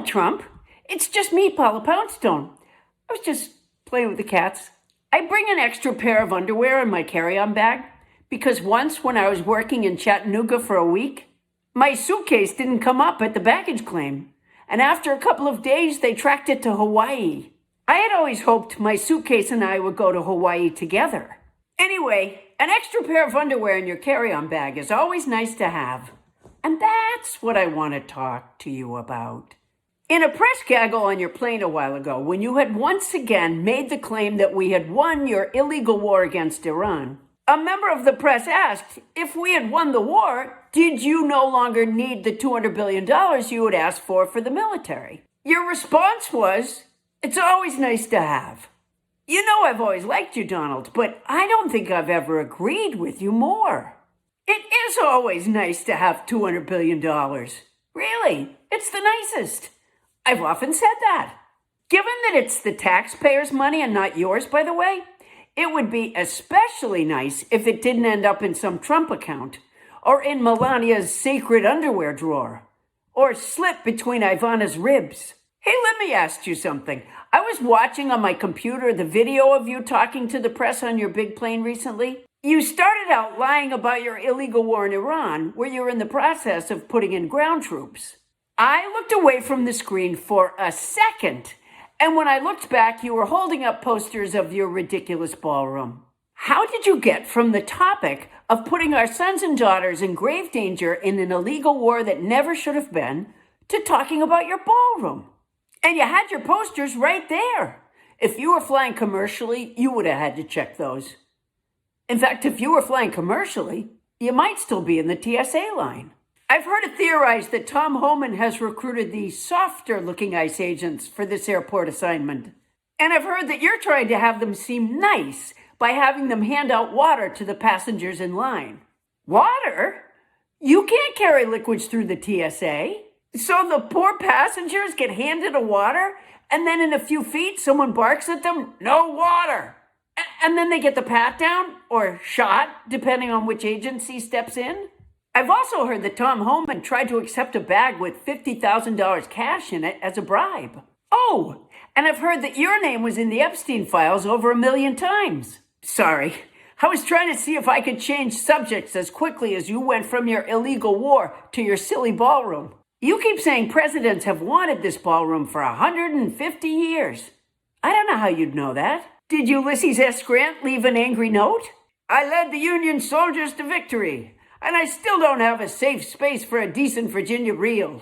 Trump. It's just me, Paula Poundstone. I was just playing with the cats. I bring an extra pair of underwear in my carry-on bag because once when I was working in Chattanooga for a week, my suitcase didn't come up at the baggage claim. And after a couple of days, they tracked it to Hawaii. I had always hoped my suitcase and I would go to Hawaii together. Anyway, an extra pair of underwear in your carry-on bag is always nice to have. And that's what I want to talk to you about. In a press gaggle on your plane a while ago, when you had once again made the claim that we had won your illegal war against Iran, a member of the press asked, if we had won the war, did you no longer need the $200 billion you had asked for the military? Your response was, it's always nice to have. You know I've always liked you, Donald, but I don't think I've ever agreed with you more. It is always nice to have $200 billion. Really, it's the nicest. I've often said that. Given that it's the taxpayers' money and not yours, by the way, it would be especially nice if it didn't end up in some Trump account or in Melania's sacred underwear drawer or slip between Ivana's ribs. Hey, let me ask you something. I was watching on my computer the video of you talking to the press on your big plane recently. You started out lying about your illegal war in Iran, where you're in the process of putting in ground troops. I looked away from the screen for a second, and when I looked back, you were holding up posters of your ridiculous ballroom. How did you get from the topic of putting our sons and daughters in grave danger in an illegal war that never should have been to talking about your ballroom? And you had your posters right there. If you were flying commercially, you would have had to check those. In fact, if you were flying commercially, you might still be in the TSA line. I've heard it theorized that Tom Homan has recruited the softer-looking ICE agents for this airport assignment. And I've heard that you're trying to have them seem nice by having them hand out water to the passengers in line. Water? You can't carry liquids through the TSA. So the poor passengers get handed a water, and then in a few feet, someone barks at them, no water. And then they get the pat down, or shot, depending on which agency steps in. I've also heard that Tom Homan tried to accept a bag with $50,000 cash in it as a bribe. Oh, and I've heard that your name was in the Epstein files over 1 million times. Sorry, I was trying to see if I could change subjects as quickly as you went from your illegal war to your silly ballroom. You keep saying presidents have wanted this ballroom for 150 years. I don't know how you'd know that. Did Ulysses S. Grant leave an angry note? I led the Union soldiers to victory, and I still don't have a safe space for a decent Virginia reel.